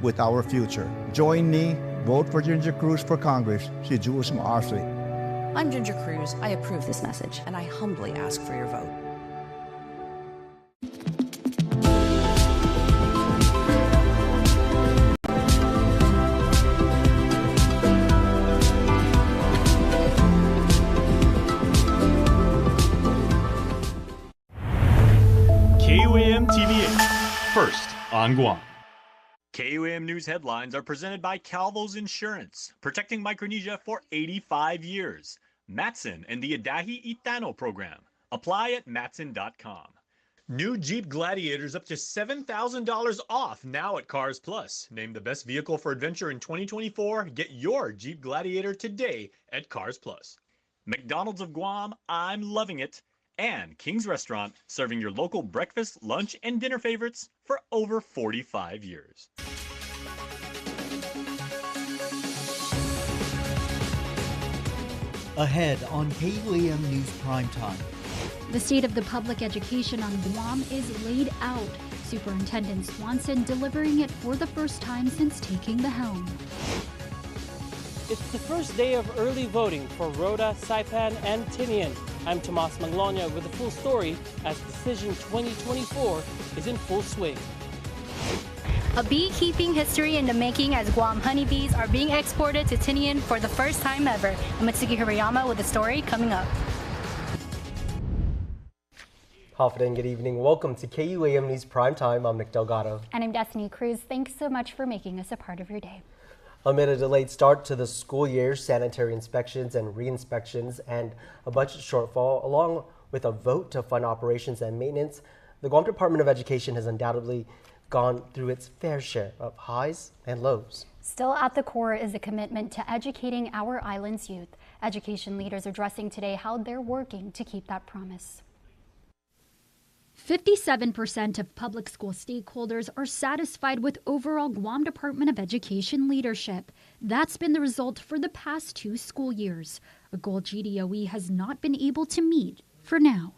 with our future. Join me, vote for Ginger Cruz for Congress, si Jules Maarsley. I'm Ginger Cruz. I approve this message, and I humbly ask for your vote. KUAM TV8, first on Guam. KUAM News headlines are presented by Calvo's Insurance, protecting Micronesia for 85 years. Matson and the Adahi Itano program. Apply at matson.com. New Jeep Gladiators up to $7,000 off now at Cars Plus. Named the best vehicle for adventure in 2024. Get your Jeep Gladiator today at Cars Plus. McDonald's of Guam, I'm loving it. And King's Restaurant, serving your local breakfast, lunch, and dinner favorites for over 45 years. Ahead on KUAM News Primetime. The state of the public education on Guam is laid out. Superintendent Swanson delivering it for the first time since taking the helm. It's the first day of early voting for Rota, Saipan, and Tinian. I'm Tomas Manglonia with the full story as Decision 2024 is in full swing. A beekeeping history in the making as Guam honeybees are being exported to Tinian for the first time ever. I'm Mitsuki Hirayama with the story coming up. Confident, good evening. Welcome to KUAM News Primetime. I'm Nick Delgado. And I'm Destiny Cruz. Thanks so much for making us a part of your day. Amid a delayed start to the school year, sanitary inspections and re-inspections, and a budget shortfall, along with a vote to fund operations and maintenance, the Guam Department of Education has undoubtedly gone through its fair share of highs and lows. Still at the core is a commitment to educating our island's youth. Education leaders addressing today how they're working to keep that promise. 57% of public school stakeholders are satisfied with overall Guam Department of Education leadership. That's been the result for the past 2 school years, a goal GDOE has not been able to meet for now.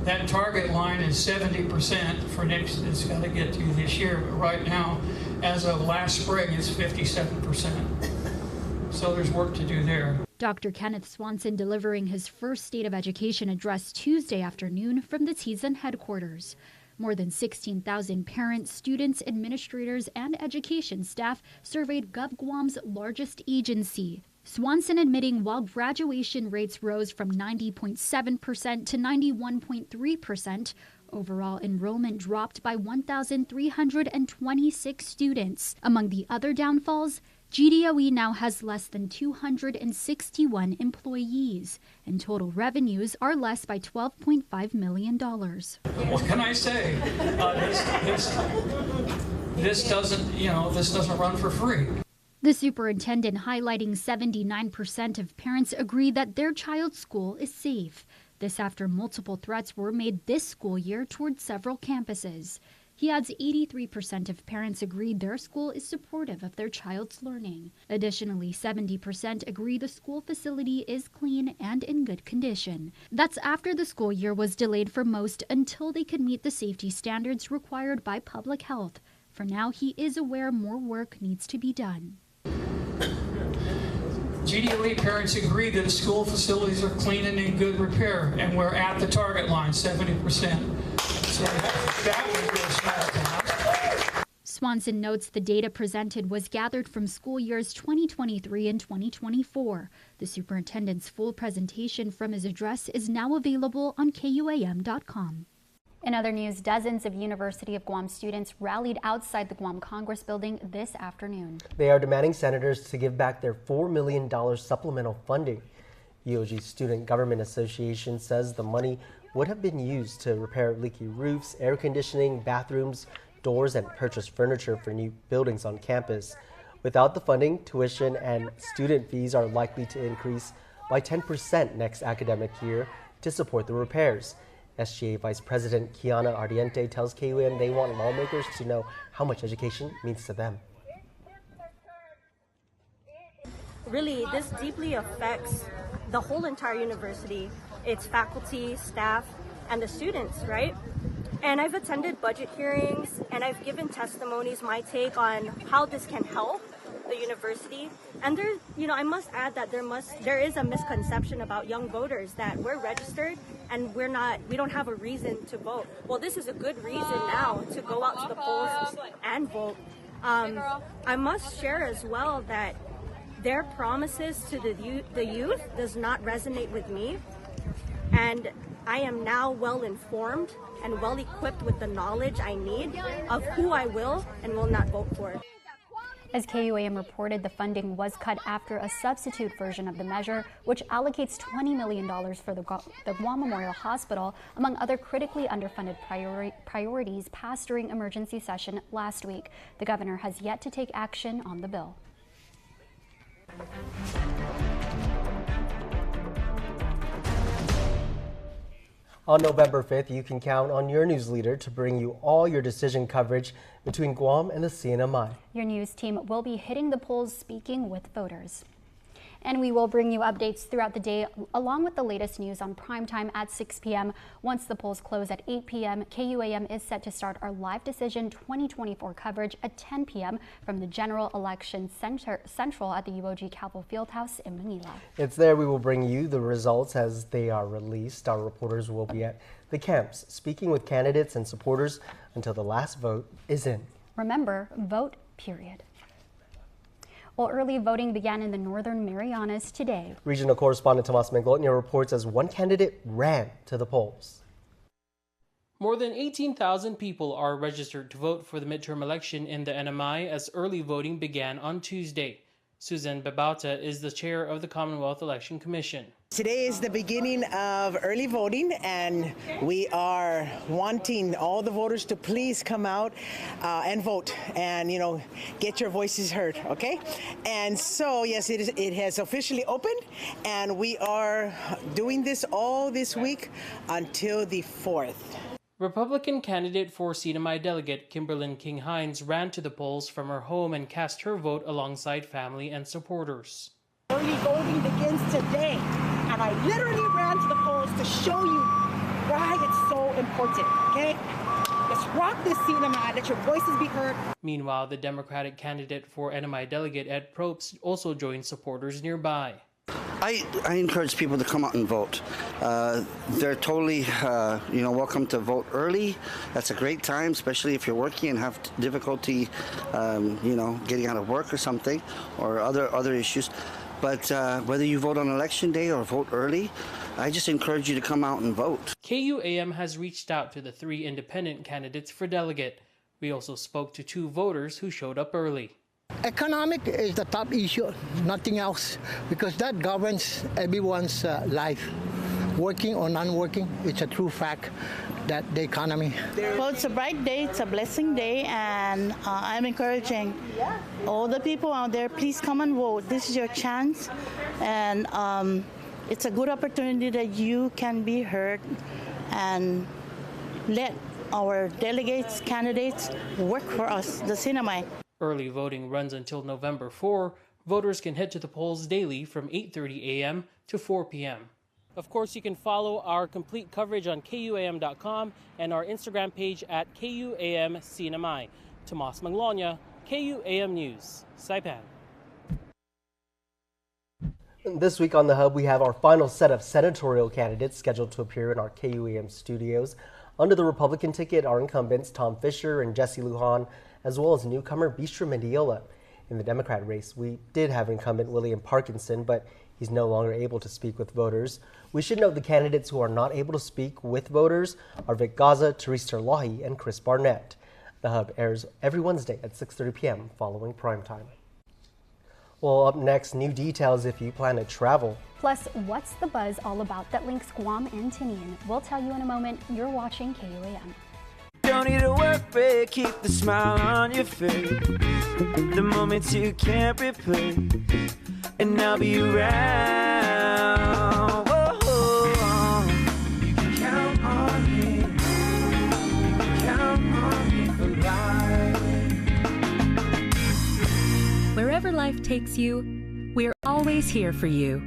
That target line is 70% for next, it's got to get to this year, but right now, as of last spring, it's 57%. So there's work to do there. Dr. Kenneth Swanson delivering his first State of Education address Tuesday afternoon from the Tizan headquarters. More than 16,000 parents, students, administrators, and education staff surveyed GovGuam's largest agency. Swanson admitting while graduation rates rose from 90.7% to 91.3%, overall enrollment dropped by 1,326 students. Among the other downfalls, GDOE now has less than 261 employees, and total revenues are less by $12.5 million. What can I say? This doesn't run for free. The superintendent highlighting 79% of parents agree that their child's school is safe. This after multiple threats were made this school year toward several campuses. He adds 83% of parents agree their school is supportive of their child's learning. Additionally, 70% agree the school facility is clean and in good condition. That's after the school year was delayed for most until they could meet the safety standards required by public health. For now, he is aware more work needs to be done. GDOE parents agree that the school facilities are clean and in good repair, and we're at the target line, 70%. So that was real small to us. Swanson notes the data presented was gathered from school years 2023 and 2024. The superintendent's full presentation from his address is now available on KUAM.com. In other news, dozens of University of Guam students rallied outside the Guam Congress building this afternoon. They are demanding senators to give back their $4 million supplemental funding. EOG Student Government Association says the money would have been used to repair leaky roofs, air conditioning, bathrooms, doors, and purchase furniture for new buildings on campus. Without the funding, tuition and student fees are likely to increase by 10% next academic year to support the repairs. SGA Vice President Kiana Ardiente tells KUAM they want lawmakers to know how much education means to them. Really, this deeply affects the whole entire university, its faculty, staff, and the students, right? And I've attended budget hearings and I've given testimonies, my take on how this can help the university. And there, I must add that there is a misconception about young voters that we're registered and we don't have a reason to vote. Well, this is a good reason now to go out to the polls and vote. I must share as well that their promises to the youth does not resonate with me. And I am now well informed and well equipped with the knowledge I need of who I will and will not vote for. As KUAM reported, the funding was cut after a substitute version of the measure, which allocates $20 million for the Guam Memorial Hospital, among other critically underfunded priorities, passed during emergency session last week. The governor has yet to take action on the bill. On November 5th, you can count on your news leader to bring you all your decision coverage between Guam and the CNMI. Your news team will be hitting the polls, speaking with voters. And we will bring you updates throughout the day, along with the latest news on primetime at 6 p.m. Once the polls close at 8 p.m., KUAM is set to start our Live Decision 2024 coverage at 10 p.m. from the General Election Central at the UOG Calvo Fieldhouse in Manila. It's there we will bring you the results as they are released. Our reporters will be at the camps, speaking with candidates and supporters until the last vote is in. Remember, vote, period. Well, early voting began in the northern Marianas today. Regional correspondent Tomas Manglotnia reports as one candidate ran to the polls. More than 18,000 people are registered to vote for the midterm election in the NMI as early voting began on Tuesday. Susan Babauta is the chair of the Commonwealth Election Commission. Today is the beginning of early voting, and we are wanting all the voters to please come out and vote and, get your voices heard, okay? And so, yes, it has officially opened, and we are doing this all this week until the 4th. Republican candidate for CNMI delegate Kimberlyn King-Hines ran to the polls from her home and cast her vote alongside family and supporters. Early voting begins today, and I literally ran to the polls to show you why it's so important, okay? Let's rock this CNMI, let your voices be heard. Meanwhile, the Democratic candidate for NMI delegate Ed Probst also joined supporters nearby. I encourage people to come out and vote. They're totally, welcome to vote early. That's a great time, especially if you're working and have difficulty, getting out of work or something, or other issues. But whether you vote on election day or vote early, I just encourage you to come out and vote. KUAM has reached out to the 3 independent candidates for delegate. We also spoke to 2 voters who showed up early. Economic is the top issue, nothing else, because that governs everyone's life. Working or non-working, it's a true fact that the economy. Well, it's a bright day, it's a blessing day, and I'm encouraging all the people out there, please come and vote. This is your chance, and it's a good opportunity that you can be heard and let our delegates, candidates work for us, the CNMI. Early voting runs until November 4. Voters can head to the polls daily from 8:30 a.m. to 4 p.m. Of course, you can follow our complete coverage on KUAM.com and our Instagram page at KUAM-CNMI. Tomas Manglotnia, KUAM News, Saipan. This week on The Hub, we have our final set of senatorial candidates scheduled to appear in our KUAM studios. Under the Republican ticket are incumbents Tom Fisher and Jesse Lujan, as well as newcomer Bistra Mendiola. In the Democrat race, we did have incumbent William Parkinson, but he's no longer able to speak with voters. We should note the candidates who are not able to speak with voters are Vic Gaza, Teresa Terlahi, and Chris Barnett. The Hub airs every Wednesday at 6:30 p.m. following primetime. Well, up next, new details if you plan to travel. Plus, what's the buzz all about that links Guam and Tinian? We'll tell you in a moment. You're watching KUAM. Don't need to work, but keep the smile on your face. The moments you can't replace, and I'll be around. Whoa. You can count on me. You can count on me for life. Wherever life takes you, we're always here for you.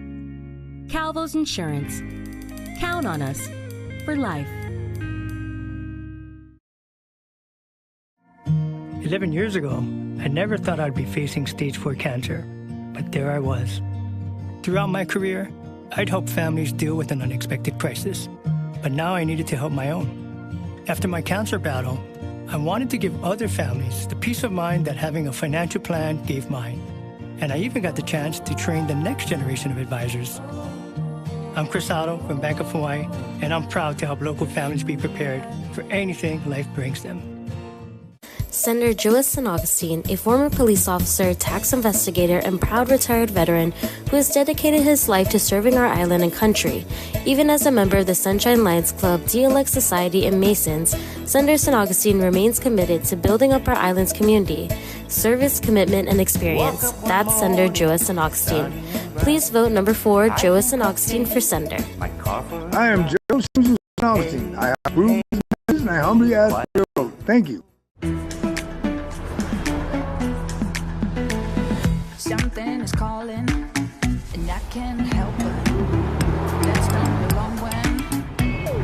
Calvo's Insurance. Count on us for life. 11 years ago, I never thought I'd be facing stage 4 cancer, but there I was. Throughout my career, I'd helped families deal with an unexpected crisis, but now I needed to help my own. After my cancer battle, I wanted to give other families the peace of mind that having a financial plan gave mine. And I even got the chance to train the next generation of advisors. I'm Chris Otto from Bank of Hawaii, and I'm proud to help local families be prepared for anything life brings them. Senator Joe San Augustine, a former police officer, tax investigator, and proud retired veteran who has dedicated his life to serving our island and country. Even as a member of the Sunshine Lions Club, DLX Society, and Masons, Senator San Augustine remains committed to building up our island's community. Service, commitment, and experience. That's Senator Joe San Augustine. Please vote number 4, Joe San Augustine, for Senator. I am Joe San Augustine. I approve this message and I humbly ask for your vote. Thank you. Something is calling, and I can't help it. That's done wrong when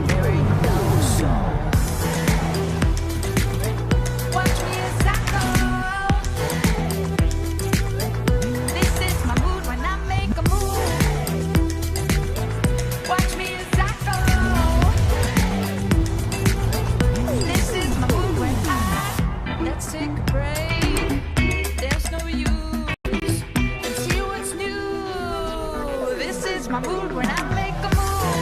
there ain't no soul. Watch me as I go. This is my mood when I make a move. Watch me as I go. This is my mood when let's take a break. There's no use. My mood when I make a move.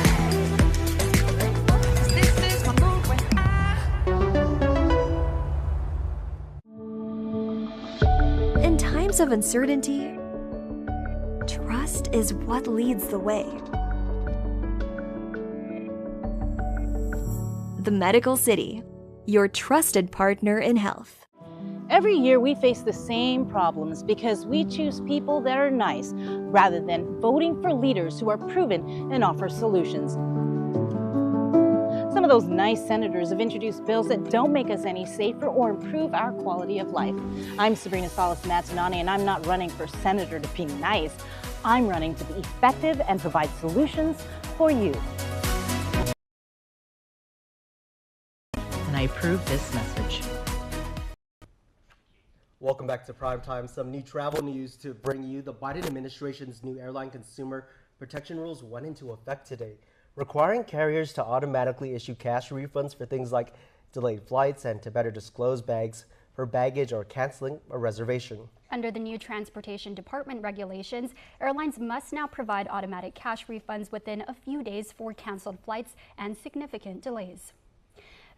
This is my mood when In times of uncertainty, trust is what leads the way. The Medical City, your trusted partner in health. Every year we face the same problems because we choose people that are nice rather than voting for leaders who are proven and offer solutions. Some of those nice senators have introduced bills that don't make us any safer or improve our quality of life. I'm Sabrina Salas-Mazzanani, and I'm not running for senator to be nice. I'm running to be effective and provide solutions for you. And I approve this message. Welcome back to Primetime. Some new travel news to bring you. The Biden administration's new airline consumer protection rules went into effect today, requiring carriers to automatically issue cash refunds for things like delayed flights and to better disclose bags for baggage or canceling a reservation. Under the new Transportation Department regulations, airlines must now provide automatic cash refunds within a few days for canceled flights and significant delays.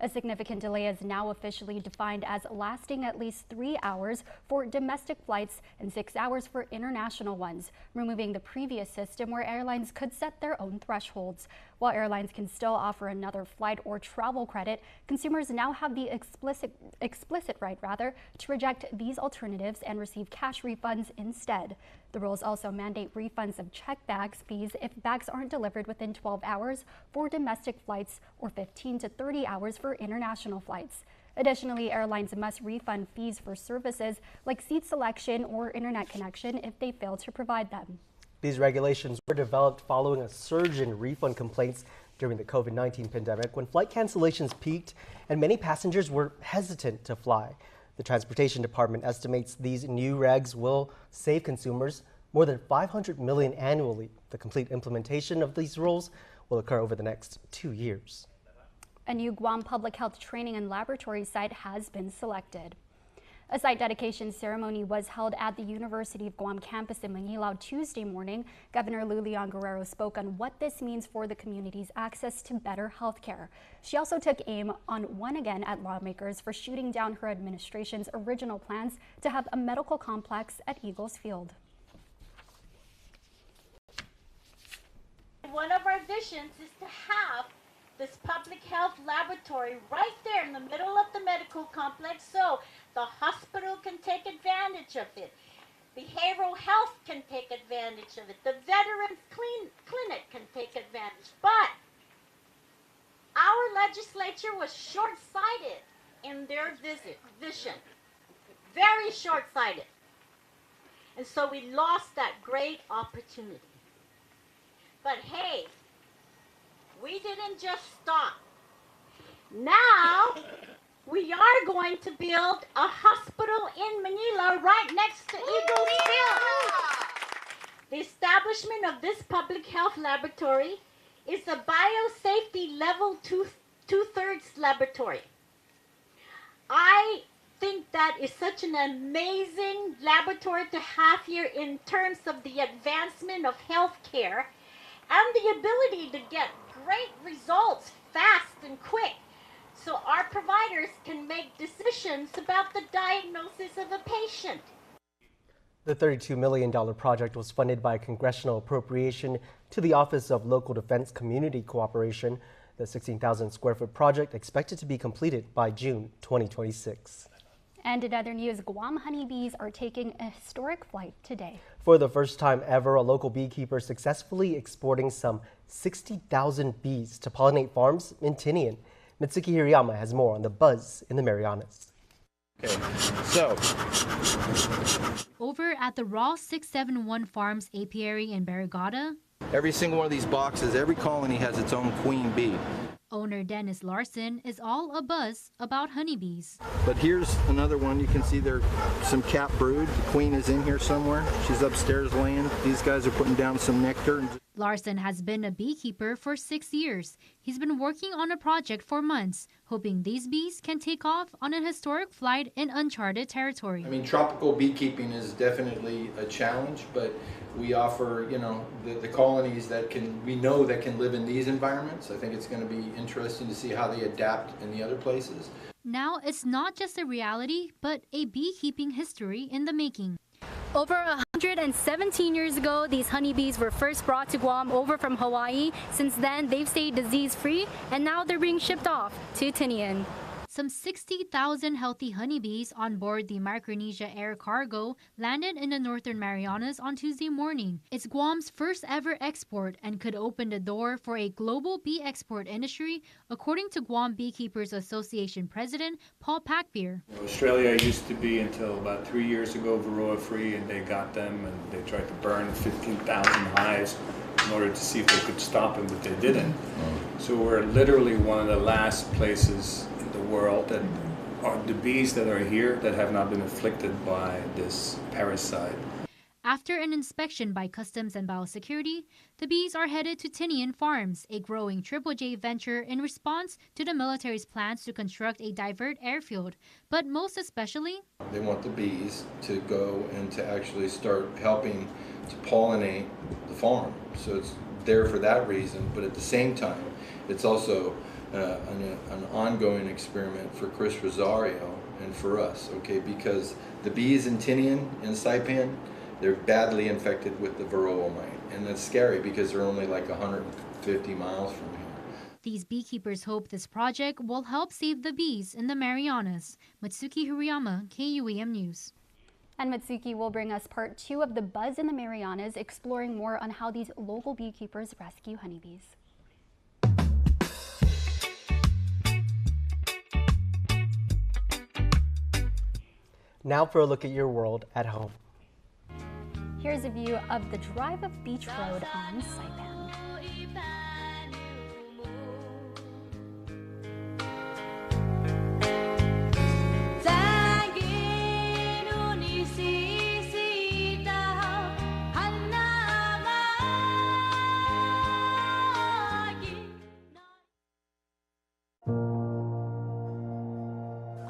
A significant delay is now officially defined as lasting at least 3 hours for domestic flights and 6 hours for international ones, removing the previous system where airlines could set their own thresholds. While airlines can still offer another flight or travel credit, consumers now have the explicit right to reject these alternatives and receive cash refunds instead. The rules also mandate refunds of checked bags fees if bags aren't delivered within 12 hours for domestic flights or 15 to 30 hours for international flights. Additionally, airlines must refund fees for services like seat selection or internet connection if they fail to provide them. These regulations were developed following a surge in refund complaints during the COVID-19 pandemic when flight cancellations peaked and many passengers were hesitant to fly. The Transportation Department estimates these new regs will save consumers more than $500 million annually. The complete implementation of these rules will occur over the next 2 years. A new Guam public health training and laboratory site has been selected. A site dedication ceremony was held at the University of Guam campus in Manilao Tuesday morning. Governor Lulian Guerrero spoke on what this means for the community's access to better health care. She also took aim on one again at lawmakers for shooting down her administration's original plans to have a medical complex at Eagles Field. One of our visions is to have this public health laboratory right there in the middle of the medical complex so the hospital can take advantage of it. Behavioral health can take advantage of it. The veterans clinic can take advantage. But our legislature was short-sighted in their vision. Very short-sighted. And so we lost that great opportunity. But hey, we didn't just stop. Now, We are going to build a hospital in Manila right next to Eagles Field. The establishment of this public health laboratory is a biosafety level 2/3 laboratory. I think that is such an amazing laboratory to have here in terms of the advancement of healthcare and the ability to get great results fast and quick, so our providers can make decisions about the diagnosis of a patient. The $32 million project was funded by a congressional appropriation to the Office of Local Defense Community Cooperation. The 16,000 square foot project expected to be completed by June 2026. And in other news, Guam honeybees are taking a historic flight today. For the first time ever, a local beekeeper successfully exporting some 60,000 bees to pollinate farms in Tinian. Mitsuki Hirayama has more on the buzz in the Marianas. Okay, so over at the Raw 671 Farms apiary in Barrigada, every single one of these boxes, every colony has its own queen bee. Owner Dennis Larson is all abuzz about honeybees. But here's another one. You can see there's some cap brood. The queen is in here somewhere. She's upstairs laying. These guys are putting down some nectar. Larson has been a beekeeper for 6 years. He's been working on a project for months, hoping these bees can take off on an historic flight in uncharted territory. I mean, tropical beekeeping is definitely a challenge, but we offer, the colonies that we know that can live in these environments. I think it's going to be interesting to see how they adapt in the other places. Now it's not just a reality, but a beekeeping history in the making. Over 117 years ago, these honeybees were first brought to Guam over from Hawaii. Since then, they've stayed disease-free, and now they're being shipped off to Tinian. Some 60,000 healthy honeybees on board the Micronesia Air cargo landed in the Northern Marianas on Tuesday morning. It's Guam's first ever export and could open the door for a global bee export industry, according to Guam Beekeepers Association President Paul Packbeer. Australia used to be, until about 3 years ago, varroa free, and they got them and they tried to burn 15,000 hives in order to see if they could stop them, but they didn't. So we're literally one of the last places in the world that are the bees that are here that have not been afflicted by this parasite. After an inspection by Customs and Biosecurity, the bees are headed to Tinian Farms, a growing Triple J venture in response to the military's plans to construct a divert airfield. But most especially, they want the bees to go and to actually start helping to pollinate the farm. So it's there for that reason, but at the same time, it's also an ongoing experiment for Chris Rosario and for us, okay? Because the bees in Tinian and Saipan, they're badly infected with the varroa mite, and that's scary because they're only like 150 miles from here. These beekeepers hope this project will help save the bees in the Marianas. Mitsuki Hirayama, KUAM News. And Mitsuki will bring us part 2 of the Buzz in the Marianas, exploring more on how these local beekeepers rescue honeybees. Now for a look at your world at home. Here's a view of the drive of Beach Road on Saipan.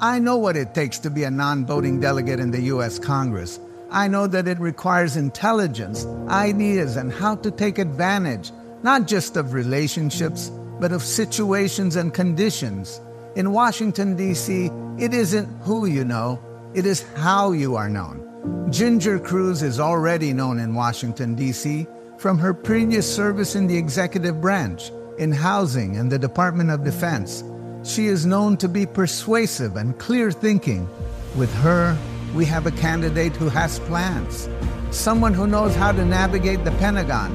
I know what it takes to be a non-voting delegate in the U.S. Congress. I know that it requires intelligence, ideas, and how to take advantage, not just of relationships, but of situations and conditions. In Washington, D.C., it isn't who you know, it is how you are known. Ginger Cruz is already known in Washington, D.C. from her previous service in the executive branch, in housing and the Department of Defense. She is known to be persuasive and clear-thinking. With her, we have a candidate who has plans. Someone who knows how to navigate the Pentagon,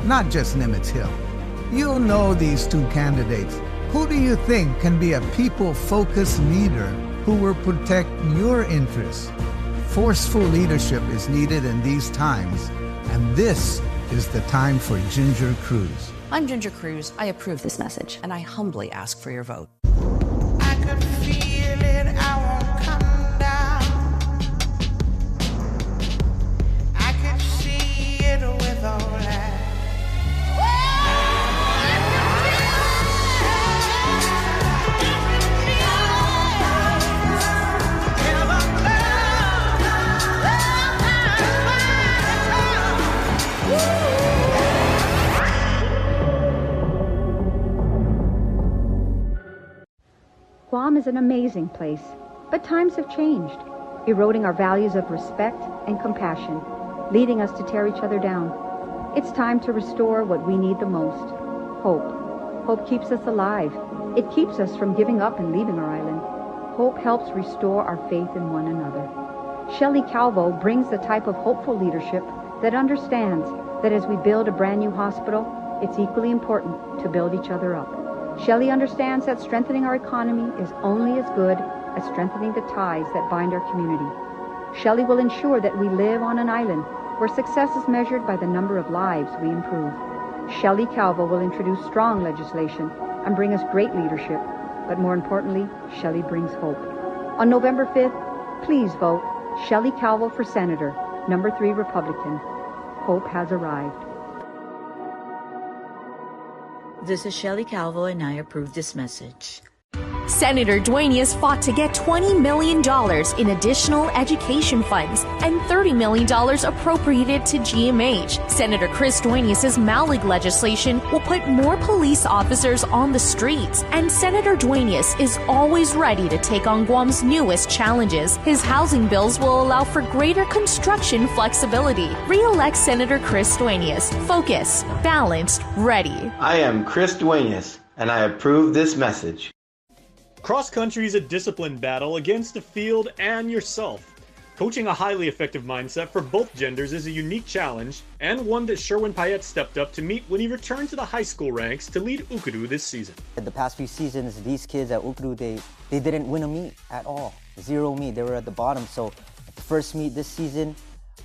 not just Nimitz Hill. You know these two candidates. Who do you think can be a people-focused leader who will protect your interests? Forceful leadership is needed in these times, and this is the time for Ginger Cruz. I'm Ginger Cruz. I approve this message, and I humbly ask for your vote. I could feel it. Guam is an amazing place, but times have changed, eroding our values of respect and compassion, leading us to tear each other down. It's time to restore what we need the most, hope. Hope keeps us alive. It keeps us from giving up and leaving our island. Hope helps restore our faith in one another. Shelley Calvo brings the type of hopeful leadership that understands that as we build a brand new hospital, it's equally important to build each other up. Shelley understands that strengthening our economy is only as good as strengthening the ties that bind our community. Shelley will ensure that we live on an island where success is measured by the number of lives we improve. Shelley Calvo will introduce strong legislation and bring us great leadership, but more importantly, Shelley brings hope. On November 5th, please vote Shelley Calvo for Senator, number 3 Republican. Hope has arrived. This is Shelley Calvo, and I approve this message. Senator Dueñas fought to get $20 million in additional education funds and $30 million appropriated to GMH. Senator Chris Dueñas' MALIG legislation will put more police officers on the streets, and Senator Dueñas is always ready to take on Guam's newest challenges. His housing bills will allow for greater construction flexibility. Re-elect Senator Chris Dueñas. Focused, balanced, ready. I am Chris Dueñas, and I approve this message. Cross country is a disciplined battle against the field and yourself. Coaching a highly effective mindset for both genders is a unique challenge, and one that Sherwin Payette stepped up to meet when he returned to the high school ranks to lead Ukuru this season. The past few seasons, these kids at Ukuru, they didn't win a meet at all. 0 meet, they were at the bottom. So the first meet this season,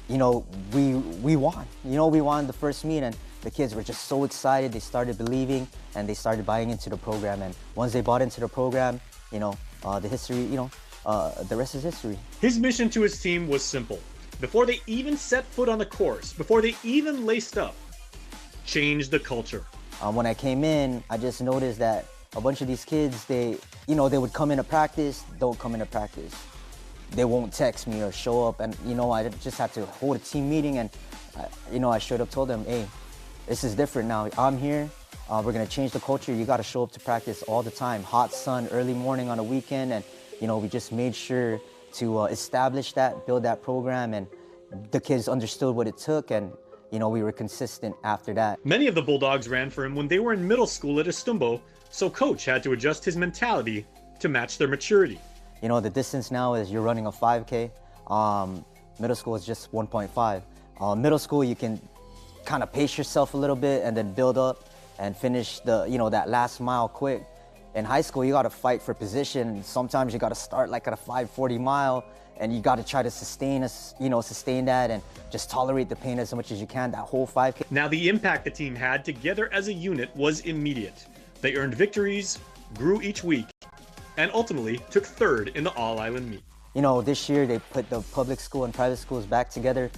we won. We won the first meet, and the kids were just so excited. They started believing, and they started buying into the program. And once they bought into the program, the history, the rest is history. His mission to his team was simple. Before they even set foot on the course, before they even laced up, change the culture. When I came in, I just noticed that a bunch of these kids, they would come into practice, don't come into practice. They won't text me or show up, and I just had to hold a team meeting, and I straight up told them, hey, this is different now. I'm here. We're gonna change the culture. You gotta show up to practice all the time. Hot sun, early morning on a weekend, and we just made sure to establish that, build that program, and the kids understood what it took, and we were consistent after that. Many of the Bulldogs ran for him when they were in middle school at Estumbo, so coach had to adjust his mentality to match their maturity. The distance now is you're running a 5K. Middle school is just 1.5. Middle school, you can kind of pace yourself a little bit and then build up and finish that last mile quick. In high school, you got to fight for position. Sometimes you got to start like at a 5:40 mile, and you got to try to sustain that and just tolerate the pain as much as you can, that whole 5K. Now the impact the team had together as a unit was immediate. They earned victories, grew each week, and ultimately took 3rd in the All-Island meet. This year they put the public school and private schools back together,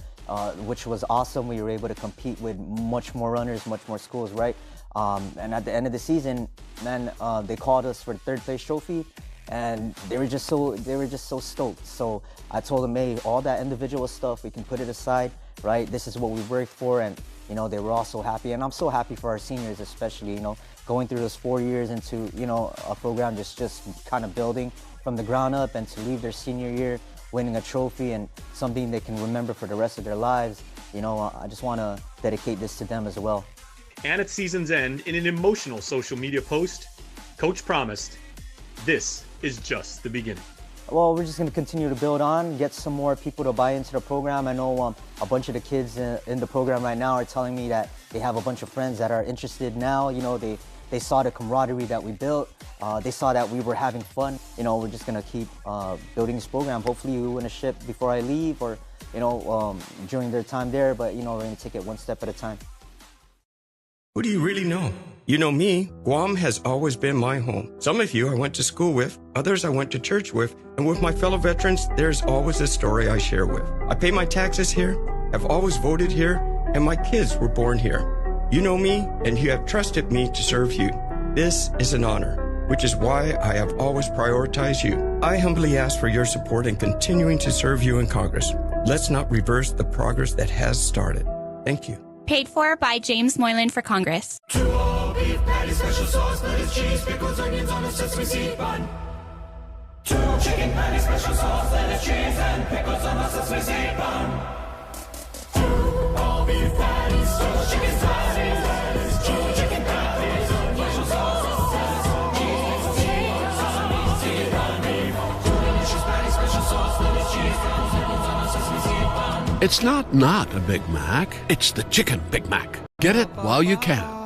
which was awesome. We were able to compete with much more runners, much more schools, right? And at the end of the season, man, they called us for the 3rd place trophy, and they were just so stoked. So I told them, hey, all that individual stuff, we can put it aside, right? This is what we worked for, and they were all so happy. And I'm so happy for our seniors, especially, going through those 4 years into, a program just kind of building from the ground up, and to leave their senior year winning a trophy and something they can remember for the rest of their lives. I just want to dedicate this to them as well. And at season's end, in an emotional social media post, Coach promised, this is just the beginning. Well, we're just going to continue to build on, get some more people to buy into the program. I know a bunch of the kids in the program right now are telling me that they have a bunch of friends that are interested now. They saw the camaraderie that we built. They saw that we were having fun. We're just going to keep building this program. Hopefully we win a ship before I leave, or, during their time there, but, we're going to take it one step at a time. Who do you really know? You know me. Guam has always been my home. Some of you I went to school with, others I went to church with, and with my fellow veterans, there's always a story I share with. I pay my taxes here, have always voted here, and my kids were born here. You know me, and you have trusted me to serve you. This is an honor, which is why I have always prioritized you. I humbly ask for your support in continuing to serve you in Congress. Let's not reverse the progress that has started. Thank you. Paid for by James Moylan for Congress. 2 all beef patty, special sauce, lettuce, cheese, pickles, onions on a sesame seed bun. 2 chicken patties, special sauce, lettuce, cheese, and pickles on a sesame seed bun. 2 all beef patties, 2 chicken patties, 2 chicken patties, special sauce, lettuce, cheese, sesame seed bun. 2 delicious patties, special sauce, lettuce, cheese, and pickles on a sesame seed bun. It's not a Big Mac. It's the Chicken Big Mac. Get it while you can.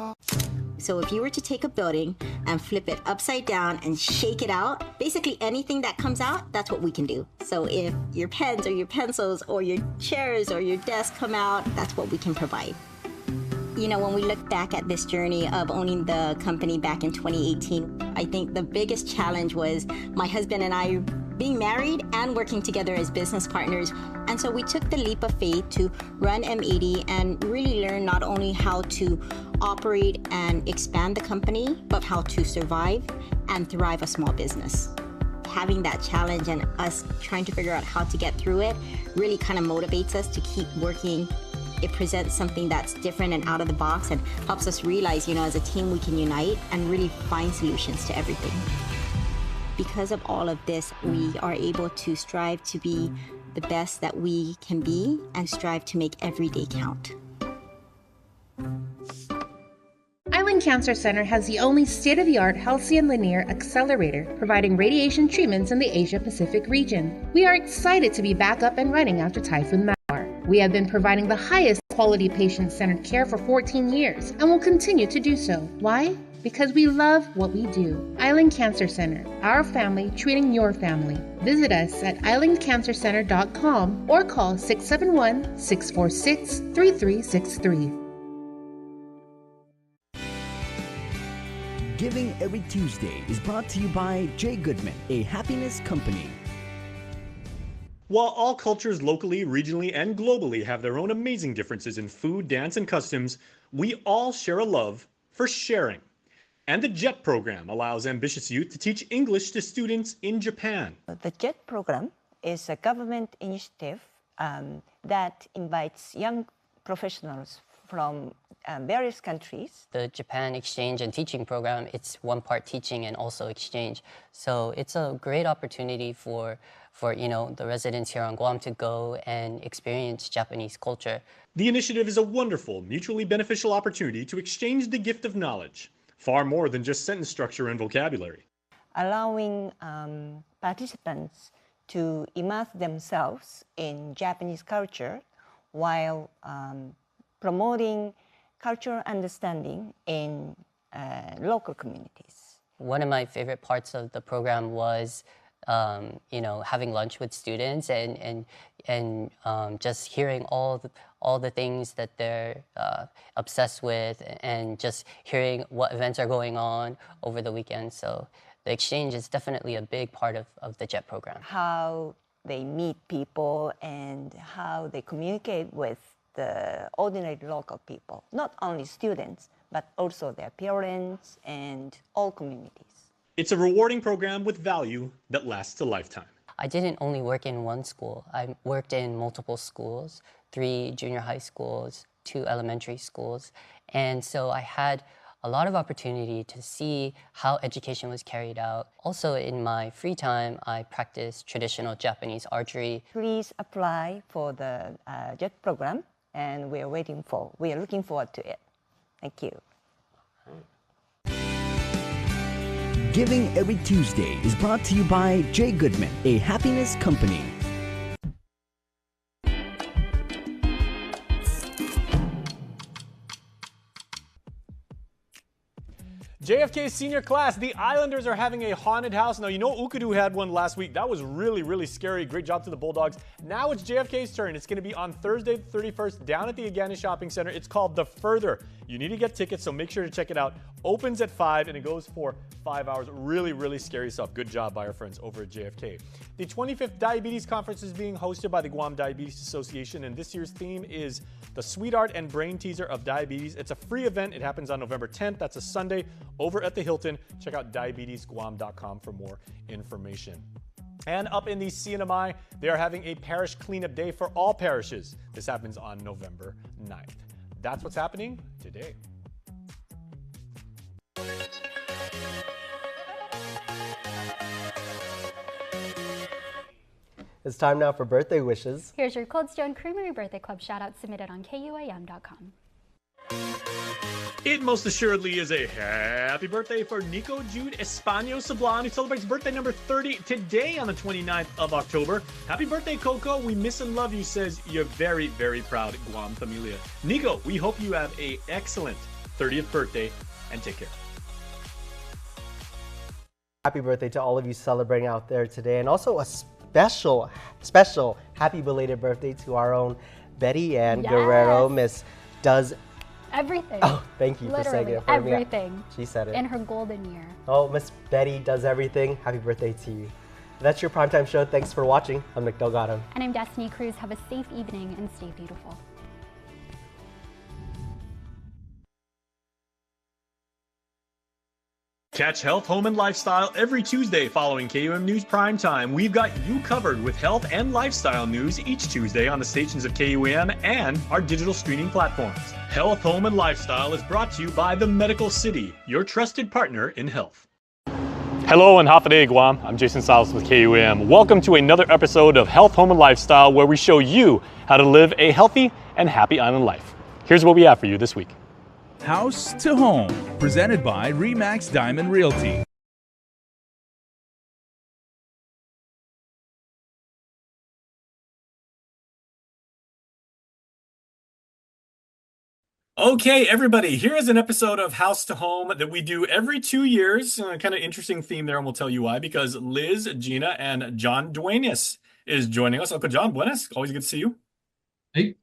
So if you were to take a building and flip it upside down and shake it out, basically anything that comes out, that's what we can do. So if your pens or your pencils or your chairs or your desk come out, that's what we can provide. You know, when we look back at this journey of owning the company back in 2018, I think the biggest challenge was my husband and I being married and working together as business partners. And so we took the leap of faith to run M80 and really learn not only how to operate and expand the company, but how to survive and thrive a small business. Having that challenge and us trying to figure out how to get through it really kind of motivates us to keep working. It presents something that's different and out of the box and helps us realize, you know, as a team we can unite and really find solutions to everything. Because of all of this, we are able to strive to be the best that we can be and strive to make every day count. Island Cancer Center has the only state-of-the-art Halcyon Linear Accelerator, providing radiation treatments in the Asia-Pacific region. We are excited to be back up and running after Typhoon Mawar. We have been providing the highest quality patient-centered care for 14 years and will continue to do so. Why? Because we love what we do. Island Cancer Center, our family treating your family. Visit us at islandcancercenter.com or call 671-646-3363. Giving Every Tuesday is brought to you by J. Goodman, a happiness company. While all cultures locally, regionally, and globally have their own amazing differences in food, dance, and customs, we all share a love for sharing. And the JET program allows ambitious youth to teach English to students in Japan. The JET program is a government initiative that invites young professionals from various countries. The Japan exchange and teaching program, it's one part teaching and also exchange. So it's a great opportunity for the residents here on Guam to go and experience Japanese culture. The initiative is a wonderful, mutually beneficial opportunity to exchange the gift of knowledge. Far more than just sentence structure and vocabulary. Allowing participants to immerse themselves in Japanese culture while promoting cultural understanding in local communities. One of my favorite parts of the program was having lunch with students and just hearing all the things that they're obsessed with and just hearing what events are going on over the weekend. So the exchange is definitely a big part of the JET program. How they meet people and how they communicate with the ordinary local people, not only students, but also their parents and all communities. It's a rewarding program with value that lasts a lifetime. I didn't only work in one school. I worked in multiple schools, 3 junior high schools, 2 elementary schools. And so I had a lot of opportunity to see how education was carried out. Also, in my free time, I practiced traditional Japanese archery. Please apply for the JET program, and we are looking forward to it. Thank you. Giving Every Tuesday is brought to you by J. Goodman, a happiness company. JFK senior class, the Islanders are having a haunted house. Now, you know Ukadu had one last week. That was really, really scary. Great job to the Bulldogs. Now it's JFK's turn. It's going to be on Thursday the 31st down at the Agana Shopping Center. It's called The Further. You need to get tickets, so make sure to check it out. Opens at 5 and it goes for 5 hours. Really, really scary stuff. Good job by our friends over at JFK. The 25th Diabetes Conference is being hosted by the Guam Diabetes Association, and this year's theme is the Sweetheart and Brain Teaser of Diabetes. It's a free event. It happens on November 10th. That's a Sunday over at the Hilton. Check out diabetesguam.com for more information. And up in the CNMI, they are having a parish cleanup day for all parishes. This happens on November 9th. That's what's happening today. It's time now for birthday wishes. Here's your Cold Stone Creamery Birthday Club shout-out submitted on KUAM.com. It most assuredly is a happy birthday for Nico Jude Espano Sablan, who celebrates birthday number 30 today on the 29th of October. Happy birthday, Coco. We miss and love you, says your very, very proud Guam familia. Nico, we hope you have an excellent 30th birthday and take care. Happy birthday to all of you celebrating out there today, and also a special happy belated birthday to our own Betty Ann Guerrero. Miss does everything. Oh, thank you for saying it for me. Everything. She said it. In her golden year. Oh, Miss Betty does everything. Happy birthday to you. That's your primetime show. Thanks for watching. I'm Nick Delgado. And I'm Destiny Cruz. Have a safe evening and stay beautiful. Catch Health, Home, and Lifestyle every Tuesday following KUM News Prime Time. We've got you covered with health and lifestyle news each Tuesday on the stations of KUM and our digital streaming platforms. Health, Home, and Lifestyle is brought to you by the Medical City, your trusted partner in health. Hello and Hafaday Guam. I'm Jason Salas with KUM. Welcome to another episode of Health, Home, and Lifestyle, where we show you how to live a healthy and happy island life. Here's what we have for you this week. House to Home, presented by Remax Diamond Realty. Okay, everybody, here is an episode of House to Home that we do every 2 years. Kind of interesting theme there, and we'll tell you why, because Liz, Gina, and John Duenas is joining us. Uncle John, buenas. Always good to see you. Hey.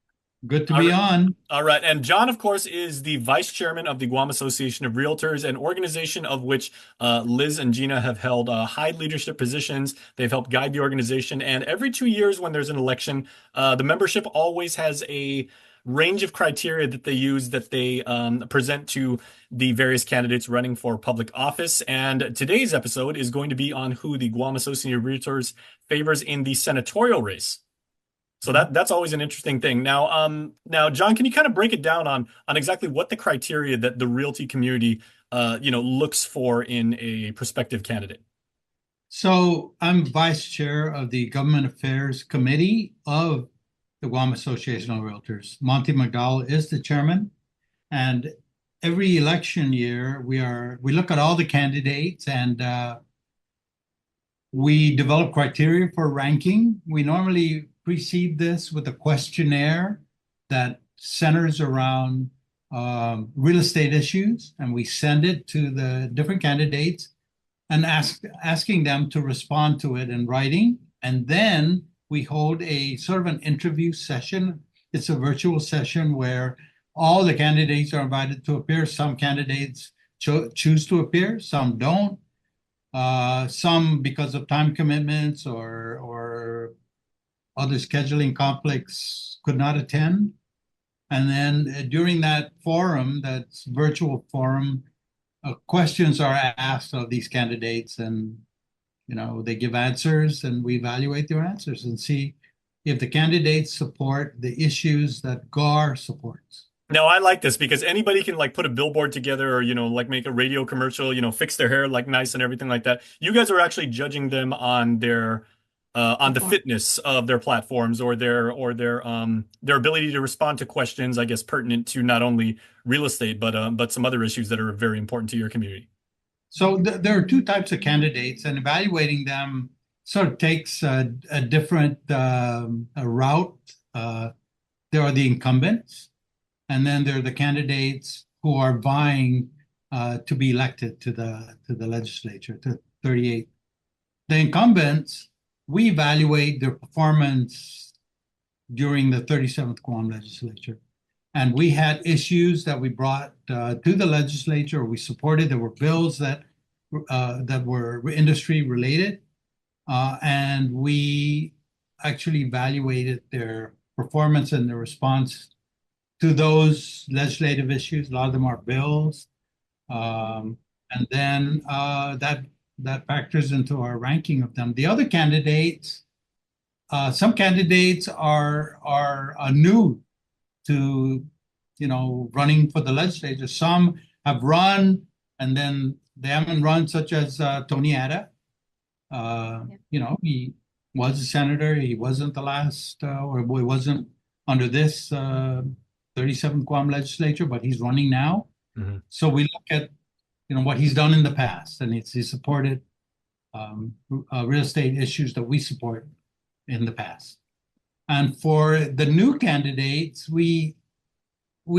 Good to be on. All right. And John, of course, is the vice chairman of the Guam Association of Realtors, an organization of which Liz and Gina have held high leadership positions. They've helped guide the organization. And every 2 years when there's an election, the membership always has a range of criteria that they use that they present to the various candidates running for public office. And today's episode is going to be on who the Guam Association of Realtors favors in the senatorial race. So that's always an interesting thing. Now, John, can you kind of break it down on exactly what the criteria that the realty community, looks for in a prospective candidate? So I'm vice chair of the Government Affairs Committee of the Guam Association of Realtors. Monty McDowell is the chairman, and every election year we look at all the candidates and we develop criteria for ranking. We normally precede this with a questionnaire that centers around real estate issues, and we send it to the different candidates and asking them to respond to it in writing. And then we hold a sort of an interview session. It's a virtual session where all the candidates are invited to appear. Some candidates choose to appear, some don't. Some because of time commitments or other scheduling conflicts could not attend. And then during that forum, that's virtual forum, questions are asked of these candidates, and they give answers, and we evaluate their answers and see if the candidates support the issues that GAR supports. Now, I like this because anybody can put a billboard together or, make a radio commercial, fix their hair nice and everything like that. You guys are actually judging them on their on the fitness of their platforms or their ability to respond to questions, I guess, pertinent to not only real estate, but some other issues that are very important to your community. So there are two types of candidates, and evaluating them sort of takes a different route. There are the incumbents, and then there are the candidates who are vying to be elected to the legislature, to 38. The incumbents, we evaluate their performance during the 37th Guam legislature. And we had issues that we brought to the legislature, or we supported. There were bills that were industry related. And we actually evaluated their performance and their response to those legislative issues. A lot of them are bills. And then that factors into our ranking of them. The other candidates, some candidates are new to running for the legislature. Some have run and then they haven't run, such as Tony Ada. was a senator. He wasn't the last, or he wasn't under this 37th Guam legislature, but he's running now. So we look at, what he's done in the past, and he supported real estate issues that we support in the past. And for the new candidates, we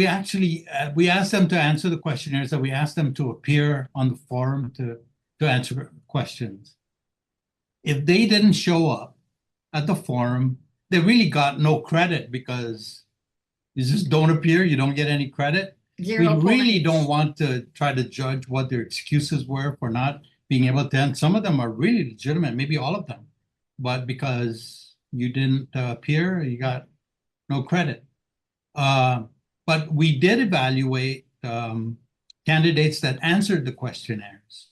actually we asked them to answer the questionnaires, that we asked them to appear on the forum to answer questions. If they didn't show up at the forum, they really got no credit, because you just don't appear, you don't get any credit. 0 we really points. don't want to try to judge what their excuses were for not being able to, and some of them are really legitimate, maybe all of them, but because you didn't appear, you got no credit. But we did evaluate candidates that answered the questionnaires.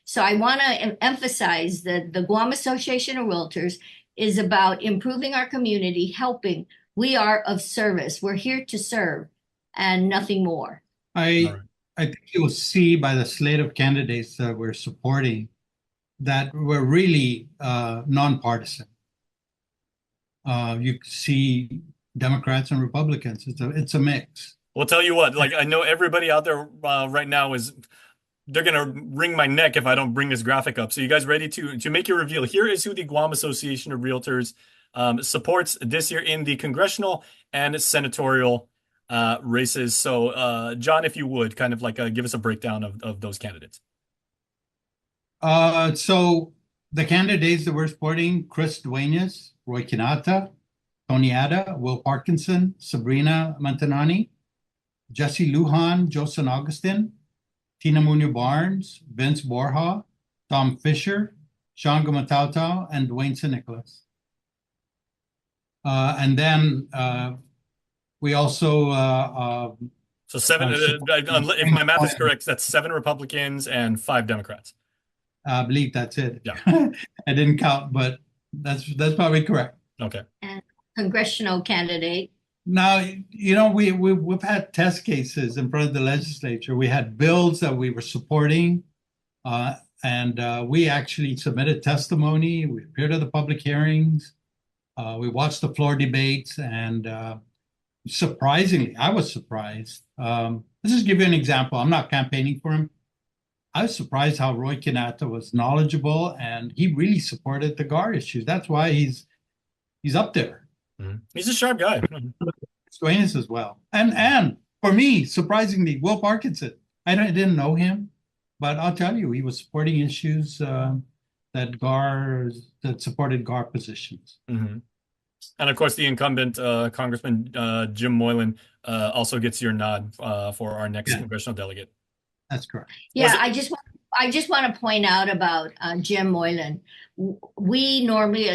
So I want to emphasize that the Guam Association of Realtors is about improving our community, helping. We are of service. We're here to serve and nothing more. I think you'll see by the slate of candidates that we're supporting that we're really nonpartisan. You see Democrats and Republicans. It's a mix. We'll tell you what, I know everybody out there right now they're going to wring my neck if I don't bring this graphic up. So you guys ready to make your reveal? Here is who the Guam Association of Realtors supports this year in the congressional and senatorial races. So John, if you would kind of give us a breakdown of those candidates. So the candidates that we're supporting: Chris Duenas, Roy Kinata, Tony Ada, Will Parkinson, Sabrina Mantanani, Jesse Lujan, Josan Augustin, Tina Muñoz Barnes, Vince Borja, Tom Fisher, Sean Gumatautau, and Dwayne St. Nicholas. And then we also so 7. If my math is correct, that's 7 Republicans and 5 Democrats. I believe that's it. Yeah, I didn't count, but that's probably correct. Okay. And congressional candidate. Now, we've had test cases in front of the legislature. We had bills that we were supporting, and we actually submitted testimony. We appeared at the public hearings. We watched the floor debates, and surprisingly, I was surprised. Let's just give you an example. I'm not campaigning for him. I was surprised how Roy Kinata was knowledgeable, and he really supported the GAR issues. That's why he's up there. He's a sharp guy. Duenas as well. And for me, surprisingly, Will Parkinson. I didn't know him, but I'll tell you, he was supporting issues that supported GAR positions. And of course, the incumbent Congressman Jim Moylan also gets your nod for our next congressional delegate. That's correct. Yeah, I just want to point out about Jim Moylan. We normally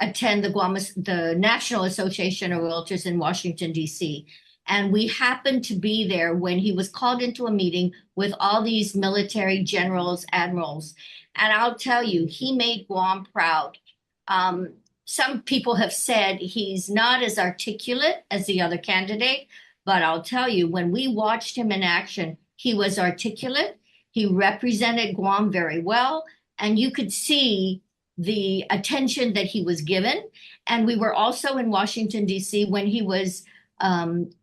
attend the National Association of Realtors in Washington, D.C., and we happened to be there when he was called into a meeting with all these military generals, admirals. And I'll tell you, he made Guam proud. Some people have said he's not as articulate as the other candidate, but I'll tell you, when we watched him in action, he was articulate. He represented Guam very well, and you could see the attention that he was given. And we were also in Washington, D.C. when he was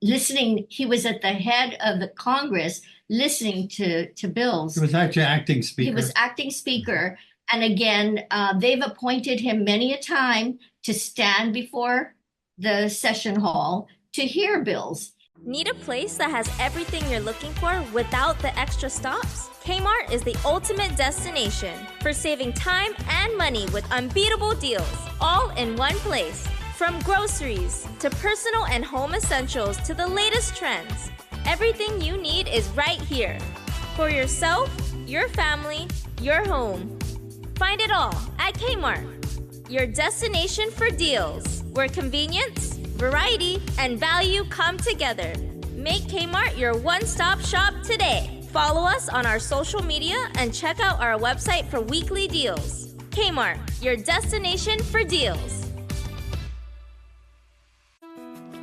listening. He was at the head of the Congress listening to bills. He was actually acting speaker. He was acting speaker. And again, they've appointed him many a time to stand before the session hall to hear bills. Need a place that has everything you're looking for without the extra stops? Kmart is the ultimate destination for saving time and money with unbeatable deals, all in one place. From groceries to personal and home essentials to the latest trends, everything you need is right here. For yourself, your family, your home. Find it all at Kmart, your destination for deals, where convenience, variety, and value come together. Make Kmart your one-stop shop today. Follow us on our social media and check out our website for weekly deals. Kmart, your destination for deals.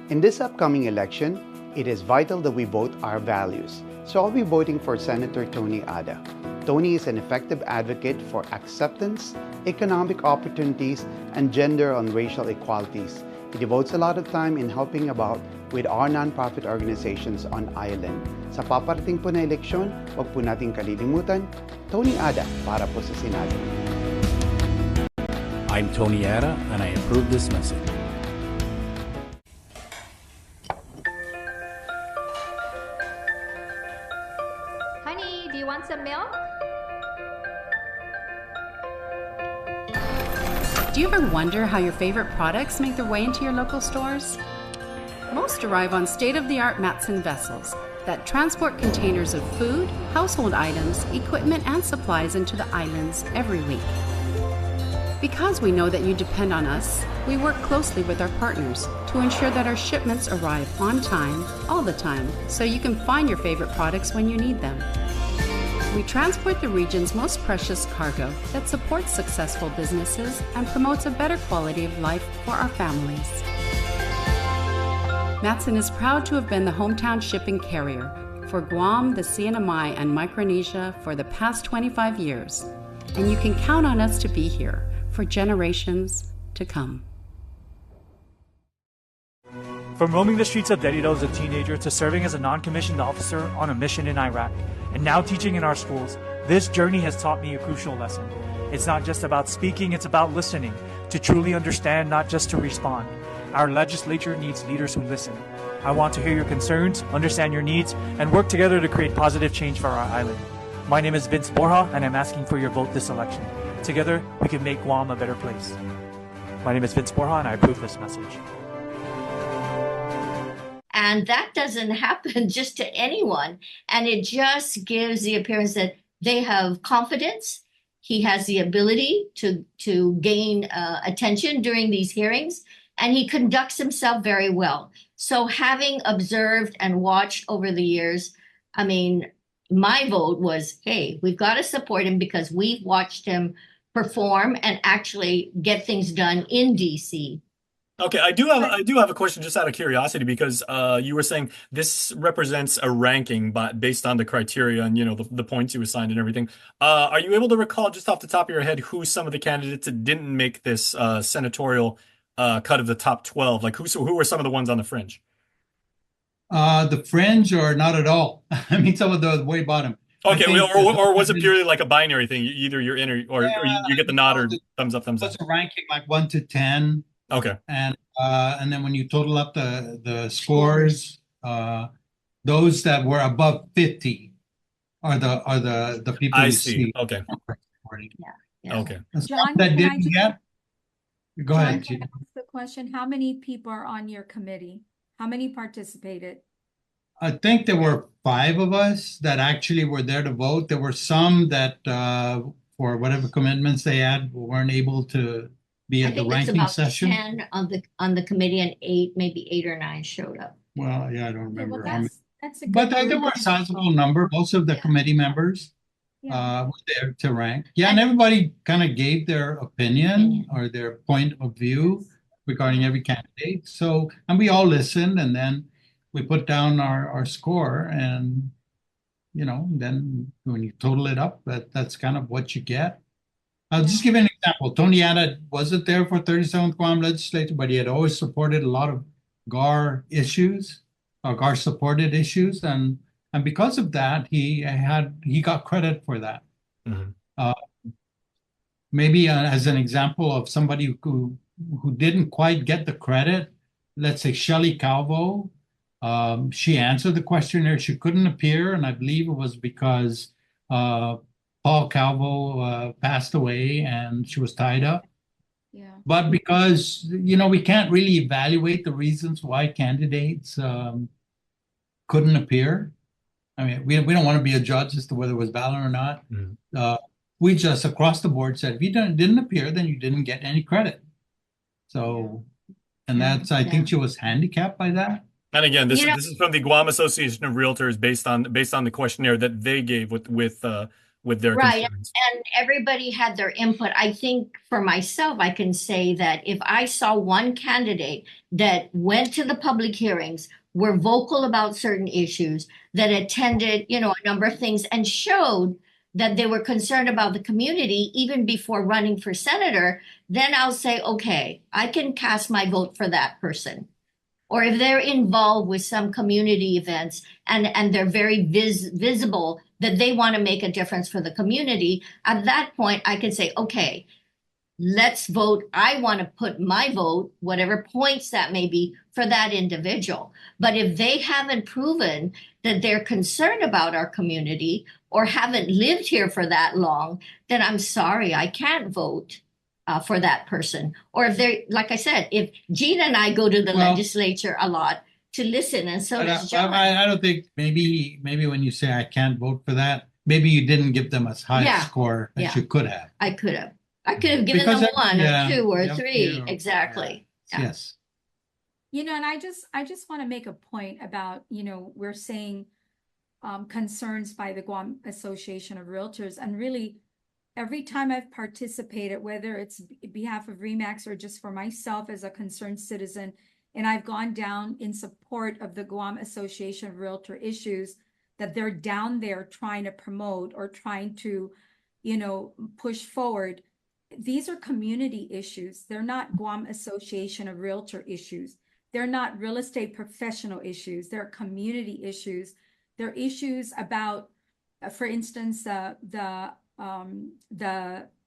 In this upcoming election, it is vital that we vote our values. So I'll be voting for Senator Tony Ada. Tony is an effective advocate for acceptance economic opportunities, and gender and racial equalities. He devotes a lot of time in helping about with our nonprofit organizations on island. Sa paparating po na eleksyon, huwag po nating kalilimutan, Tony Ada para po sa Senado. I'm Tony Ada, and I approve this message. Honey, do you want some milk? Do you ever wonder how your favorite products make their way into your local stores? Most arrive on state-of-the-art Matson vessels that transport containers of food, household items, equipment, and supplies into the islands every week. Because we know that you depend on us, we work closely with our partners to ensure that our shipments arrive on time, all the time, so you can find your favorite products when you need them. We transport the region's most precious cargo that supports successful businesses and promotes a better quality of life for our families. Matson is proud to have been the hometown shipping carrier for Guam, the CNMI, and Micronesia for the past 25 years, and you can count on us to be here for generations to come. From roaming the streets of Derrida as a teenager to serving as a non-commissioned officer on a mission in Iraq, and now teaching in our schools, this journey has taught me a crucial lesson. It's not just about speaking, it's about listening, to truly understand, not just to respond. Our legislature needs leaders who listen. I want to hear your concerns, understand your needs, and work together to create positive change for our island. My name is Vince Borja, and I'm asking for your vote this election. Together, we can make Guam a better place. My name is Vince Borja, and I approve this message. And that doesn't happen just to anyone. And it just gives the appearance that they have confidence. He has the ability to gain attention during these hearings, and he conducts himself very well. So having observed and watched over the years, I mean, my vote was, hey, we've got to support him because we've watched him perform and actually get things done in DC. Okay, I do have a question just out of curiosity because you were saying this represents a ranking based on the criteria and the points you assigned and everything. Are you able to recall just off the top of your head who some of the candidates that didn't make this senatorial cut of the top 12? Like who were some of the ones on the fringe? The fringe or not at all. I mean, some of the way bottom. Okay, or was it purely like a binary thing? Either you're in or you get the nod or thumbs up, thumbs up. It's a ranking like 1 to 10. Okay. And then when you total up the scores, those that were above 50 are the people I you see. see. Okay. Yeah. Okay. John, That can I didn't just- get. Go John, ahead. can I ask the question? How many people are on your committee? How many participated? I think there were 5 of us that actually were there to vote. There were some that, for whatever commitments they had, weren't able to be I at the think it's ranking about session. 10 on the committee and 8, maybe 8 or 9 showed up. Well, yeah, I don't Okay, well, remember how many. that's a good But there group. were a sizable number. Most of the committee members Yeah. were there to rank. Yeah, and everybody kind of gave their opinion or their point of view regarding every candidate. So, and we all listened, and then we put down our score, and then when you total it up, that's kind of what you get. I'll just give you an example. Tony Ada wasn't there for 37th Guam legislature, but he had always supported a lot of GAR issues, or GAR supported issues, and because of that, he got credit for that. Maybe as an example of somebody who didn't quite get the credit, let's say Shelley Calvo. She answered the questionnaire. She couldn't appear, and I believe it was because Paul Calvo passed away and she was tied up. Yeah. But because, we can't really evaluate the reasons why candidates couldn't appear. I mean, we don't want to be a judge as to whether it was valid or not. We just across the board said, if you didn't appear, then you didn't get any credit. So, and that's, I think she was handicapped by that. And again, this is from the Guam Association of Realtors based on the questionnaire that they gave with their Right. concerns. And everybody had their input. I think for myself, I can say that if I saw one candidate that went to the public hearings, were vocal about certain issues, that attended, a number of things and showed that they were concerned about the community even before running for senator, then I'll say, okay, I can cast my vote for that person. Or if they're involved with some community events and they're very visible that they want to make a difference for the community, at that point, I can say, okay, let's vote. I want to put my vote, whatever points that may be, for that individual. But if they haven't proven that they're concerned about our community or haven't lived here for that long, then I'm sorry, I can't vote for that person. Or if they're, like I said, if Gina and I go to the legislature a lot to listen, and so does John. I don't think, maybe when you say I can't vote for that, maybe you didn't give them as high a score as you could have. I could have given Because them one or two or yep, three. Exactly. Yeah. Yes. You know, and I just want to make a point about, you know, we're saying concerns by the Guam Association of Realtors, and really every time I've participated, whether it's behalf of RE/MAX or just for myself as a concerned citizen, and I've gone down in support of the Guam Association of Realtor issues that they're down there trying to promote or trying to, you know, push forward. These are community issues. They're not Guam Association of Realtor issues. They're not real estate professional issues. They're community issues. They're issues about, for instance, the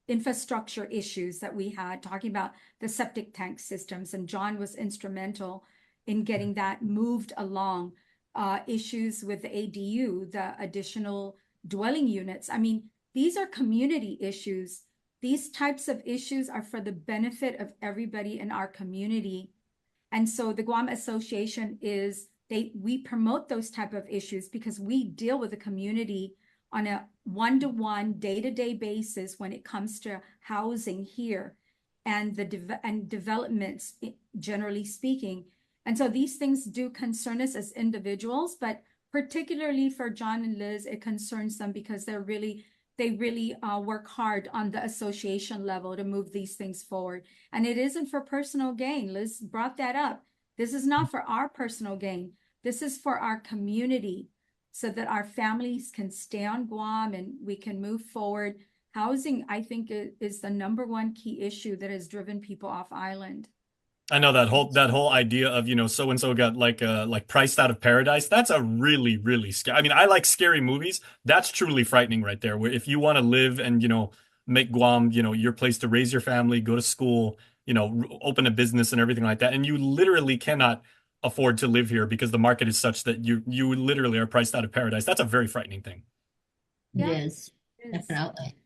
infrastructure issues that we had, talking about the septic tank systems, and John was instrumental in getting that moved along. Issues with the ADU, the additional dwelling units. I mean, these are community issues. These types of issues are for the benefit of everybody in our community. And so the Guam Association we promote those type of issues because we deal with the community on a one-to-one, day-to-day basis when it comes to housing here and and developments, generally speaking. And so these things do concern us as individuals, but particularly for John and Liz, it concerns them because they really work hard on the association level to move these things forward. And it isn't for personal gain. Liz brought that up. This is not for our personal gain. This is for our community, so that our families can stay on Guam and we can move forward. Housing, I think, is the number one key issue that has driven people off island. I know that whole idea of, you know, so and so got like priced out of paradise. That's a really, really scary. I mean, I like scary movies. That's truly frightening right there. Where if you want to live and, you know, make Guam, you know, your place to raise your family, go to school, you know, open a business and everything like that, and you literally cannot afford to live here because the market is such that you literally are priced out of paradise. That's a very frightening thing. It is. Definitely.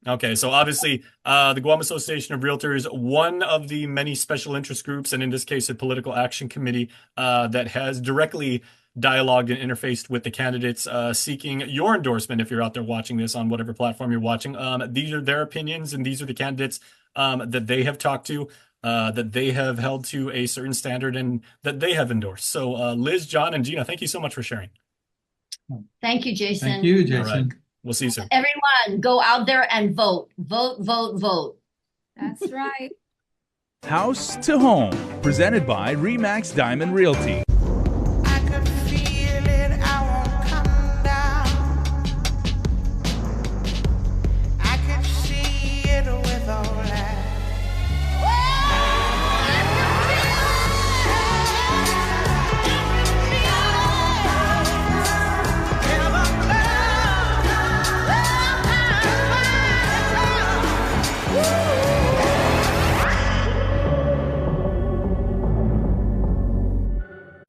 Okay, so obviously the Guam Association of Realtors, one of the many special interest groups, and in this case, a political action committee that has directly dialogued and interfaced with the candidates seeking your endorsement if you're out there watching this on whatever platform you're watching. These are their opinions, and these are the candidates that they have talked to, that they have held to a certain standard and that they have endorsed. So Liz, John, and Gina, thank you so much for sharing. Thank you, Jason. Thank you, Jason. All right. We'll see you soon. Everyone, go out there and vote. Vote, vote, vote. That's right. House to Home, presented by RE/MAX Diamond Realty.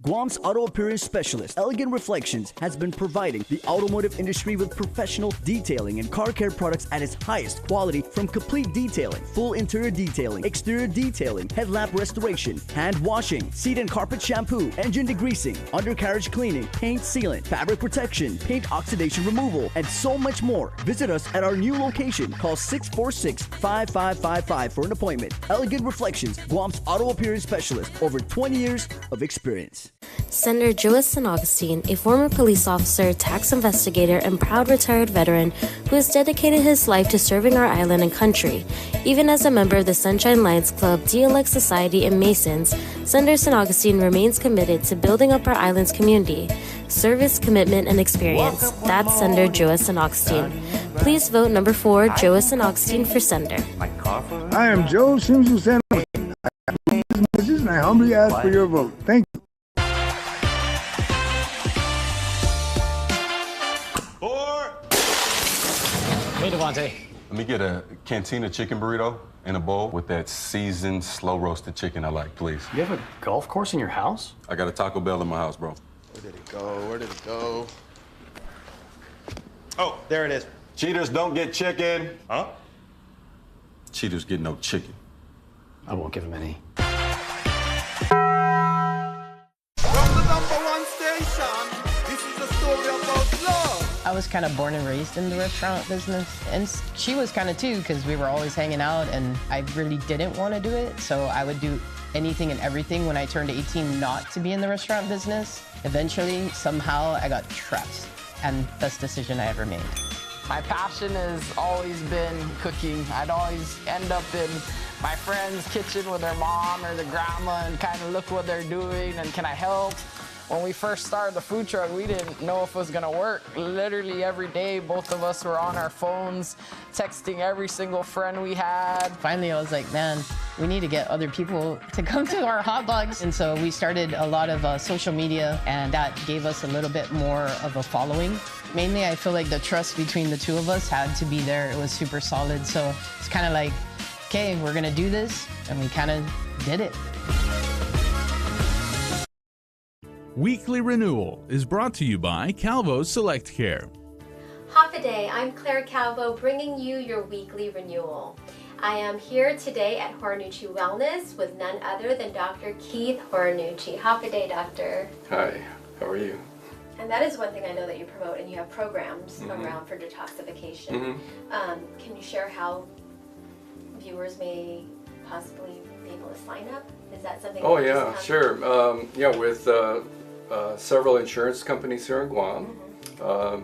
Guam's auto appearance specialist, Elegant Reflections, has been providing the automotive industry with professional detailing and car care products at its highest quality, from complete detailing, full interior detailing, exterior detailing, headlamp restoration, hand washing, seat and carpet shampoo, engine degreasing, undercarriage cleaning, paint sealant, fabric protection, paint oxidation removal, and so much more. Visit us at our new location. Call 646-5555 for an appointment. Elegant Reflections, Guam's auto appearance specialist, over 20 years of experience. Senator Joas San Augustine, a former police officer, tax investigator, and proud retired veteran who has dedicated his life to serving our island and country. Even as a member of the Sunshine Lions Club, DLX Society, and Masons, Senator San Augustine remains committed to building up our island's community. service, commitment, and experience. That's Sender Joas Augustine. Please vote number 4, Joas Augustine for Sender. I am Joe Simpson. I approve this message and I humbly ask for your vote. Thank you. Hey, Devontae. Let me get a cantina chicken burrito in a bowl with that seasoned, slow-roasted chicken I like, please. You have a golf course in your house? I got a Taco Bell in my house, bro. Where did it go? Where did it go? Oh, there it is. Cheaters don't get chicken. Huh? Cheaters get no chicken. I won't give him any. From the #1 station, this is a story about love. I was kind of born and raised in the restaurant business, and she was kind of too, because we were always hanging out, and I really didn't want to do it, so I would do anything and everything when I turned 18 not to be in the restaurant business. Eventually, somehow, I got trapped, and best decision I ever made. My passion has always been cooking. I'd always end up in my friend's kitchen with their mom or the grandma and kind of look what they're doing and can I help? When we first started the food truck, we didn't know if it was gonna work. Literally every day, both of us were on our phones, texting every single friend we had. Finally, I was like, man, we need to get other people to come to our hot dogs. And so we started a lot of social media, and that gave us a little bit more of a following. Mainly, I feel like the trust between the two of us had to be there. It was super solid. So it's kind of like, okay, we're gonna do this, and we kind of did it. Weekly Renewal is brought to you by Calvo Select Care. Half a day, I'm Claire Calvo bringing you your weekly renewal. I am here today at Hornucci Wellness with none other than Dr. Keith Hornucci. Half a day, doctor. Hi, how are you? And that is one thing I know that you promote, and you have programs around for detoxification. Can you share how viewers may possibly be able to sign up? Is that something? Oh yeah, sure. Yeah, with several insurance companies here in Guam.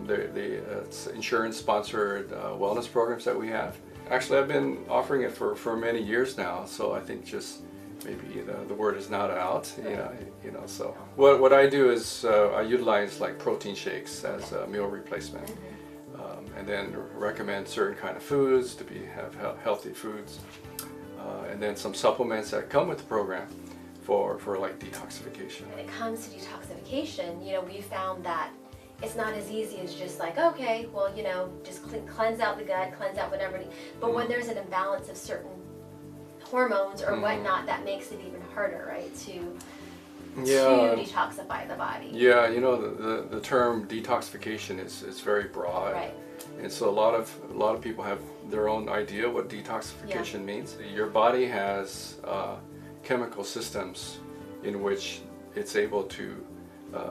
It's insurance-sponsored wellness programs that we have. Actually, I've been offering it for many years now, so I think just maybe the word is not out. So what I do is I utilize like protein shakes as a meal replacement, and then recommend certain kind of foods to have healthy foods, and then some supplements that come with the program for like detoxification. When it comes to detoxification, we found that it's not as easy as just like, okay, well, just cleanse out the gut, cleanse out whatever. But when there's an imbalance of certain hormones or whatnot, that makes it even harder, right, to detoxify the body. Yeah, the term detoxification is very broad. Right. And so a lot of people have their own idea what detoxification means. Your body has chemical systems in which it's able to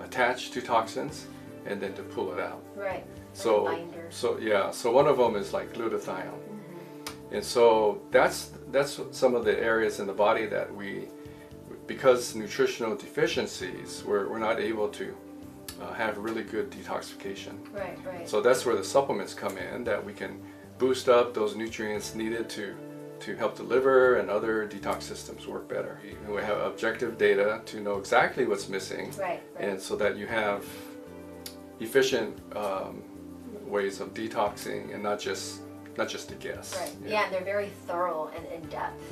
attach to toxins and then to pull it out. Right. So one of them is like glutathione. And so that's some of the areas in the body that because nutritional deficiencies, we're not able to have really good detoxification. Right. So that's where the supplements come in, that we can boost up those nutrients needed to help the liver and other detox systems work better. We have objective data to know exactly what's missing, and so that you have efficient ways of detoxing and not just a guess. Right. Yeah, and they're very thorough and in-depth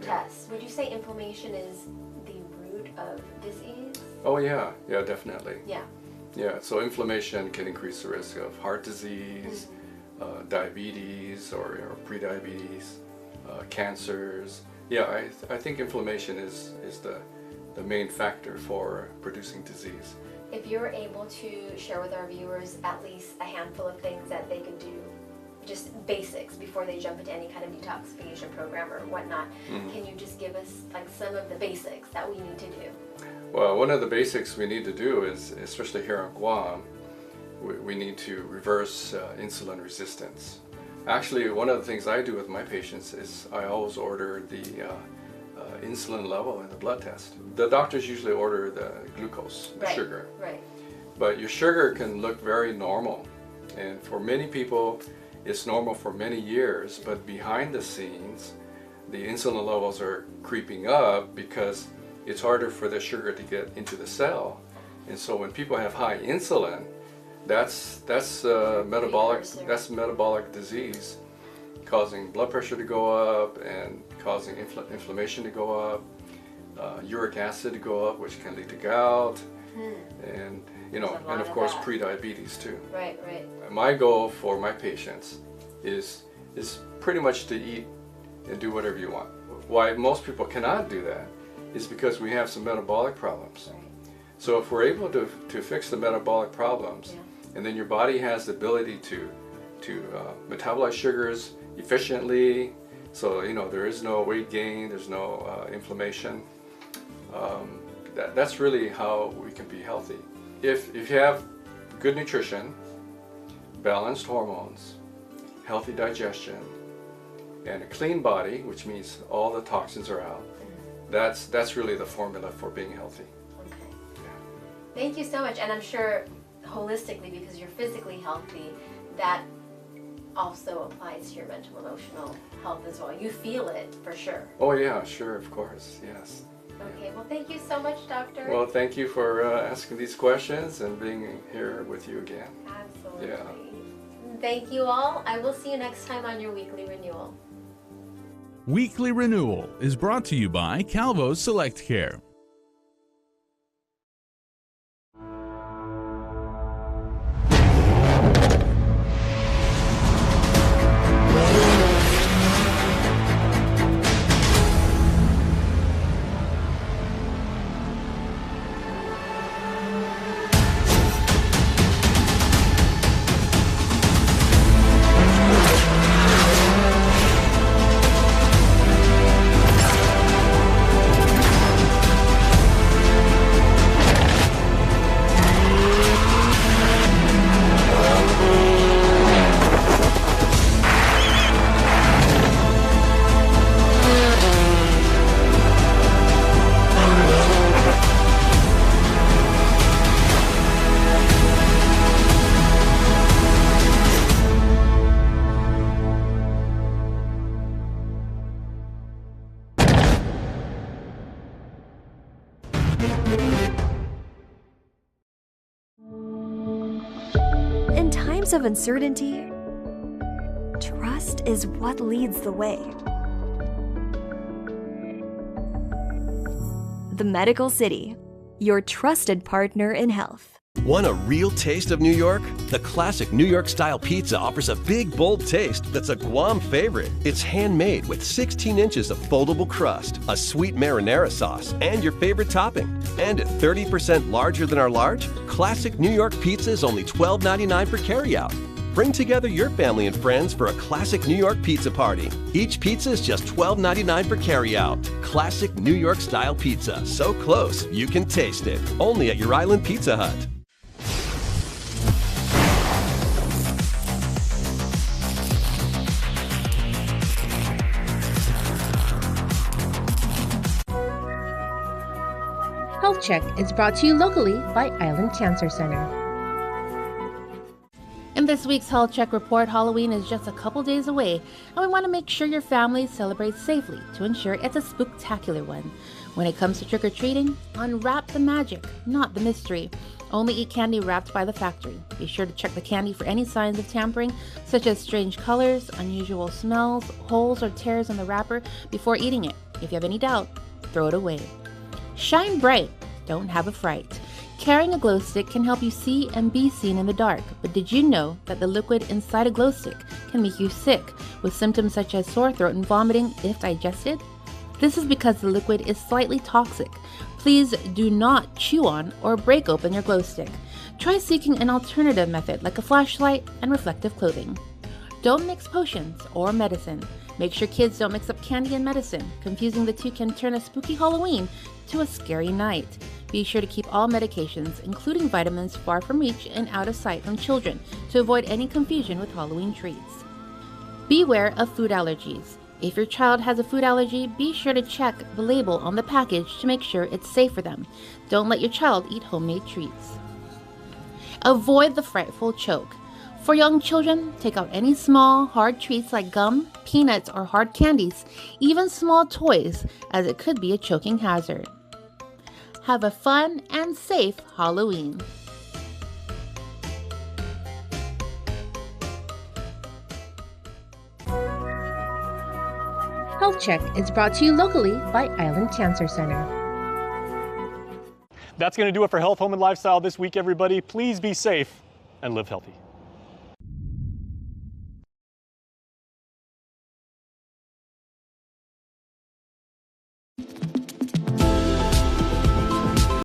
tests. Yeah. Would you say inflammation is the root of disease? Oh yeah, definitely. Yeah. Yeah, so inflammation can increase the risk of heart disease, diabetes or prediabetes, cancers. Yeah, I think inflammation is the main factor for producing disease. If you're able to share with our viewers at least a handful of things that they could do, just basics before they jump into any kind of detoxification program or whatnot, can you just give us like some of the basics that we need to do? Well, one of the basics we need to do is, especially here in Guam, we need to reverse insulin resistance. Actually, one of the things I do with my patients is I always order the insulin level in the blood test. The doctors usually order the glucose, the sugar. Right. But your sugar can look very normal. And for many people, it's normal for many years, but behind the scenes, the insulin levels are creeping up because it's harder for the sugar to get into the cell. And so when people have high insulin, that's metabolic disease, causing blood pressure to go up and causing inflammation to go up, uric acid to go up, which can lead to gout, and and of course pre-diabetes too. Right. My goal for my patients is pretty much to eat and do whatever you want. Why most people cannot do that is because we have some metabolic problems. Right. So if we're able to fix the metabolic problems, and then your body has the ability to metabolize sugars efficiently, so there is no weight gain, there's no inflammation. That's really how we can be healthy. If you have good nutrition, balanced hormones, healthy digestion, and a clean body, which means all the toxins are out, that's really the formula for being healthy. Okay. Thank you so much, and I'm sure holistically, because you're physically healthy, that also applies to your mental emotional health as well. You feel it for sure. Oh yeah, sure, of course, yes. Okay, well thank you so much, Doctor. Well, thank you for asking these questions and being here with you again. Absolutely. Yeah. Thank you all. I will see you next time on your weekly renewal. Weekly Renewal is brought to you by Calvo's Select Care. In times of uncertainty, trust is what leads the way. The Medical City, your trusted partner in health. Want a real taste of New York? The classic New York-style pizza offers a big, bold taste that's a Guam favorite. It's handmade with 16 inches of foldable crust, a sweet marinara sauce, and your favorite topping. And at 30% larger than our large, classic New York pizza is only $12.99 for carryout. Bring together your family and friends for a classic New York pizza party. Each pizza is just $12.99 for carryout. Classic New York-style pizza, so close you can taste it. Only at your Island Pizza Hut. Health Check is brought to you locally by Island Cancer Center. In this week's Health Check report, Halloween is just a couple days away, and we want to make sure your family celebrates safely to ensure it's a spooktacular one. When it comes to trick-or-treating, unwrap the magic, not the mystery. Only eat candy wrapped by the factory. Be sure to check the candy for any signs of tampering, such as strange colors, unusual smells, holes or tears in the wrapper before eating it. If you have any doubt, throw it away. Shine bright, don't have a fright. Carrying a glow stick can help you see and be seen in the dark, but did you know that the liquid inside a glow stick can make you sick with symptoms such as sore throat and vomiting if digested? This is because the liquid is slightly toxic. Please do not chew on or break open your glow stick. Try seeking an alternative method like a flashlight and reflective clothing. Don't mix potions or medicine. Make sure kids don't mix up candy and medicine. Confusing the two can turn a spooky Halloween to a scary night. Be sure to keep all medications, including vitamins, far from reach and out of sight from children to avoid any confusion with Halloween treats. Beware of food allergies. If your child has a food allergy, be sure to check the label on the package to make sure it's safe for them. Don't let your child eat homemade treats. Avoid the frightful choke. For young children, take out any small, hard treats like gum, peanuts, or hard candies, even small toys, as it could be a choking hazard. Have a fun and safe Halloween. Health Check is brought to you locally by Island Cancer Center. That's going to do it for Health, Home, and Lifestyle this week, everybody. Please be safe and live healthy.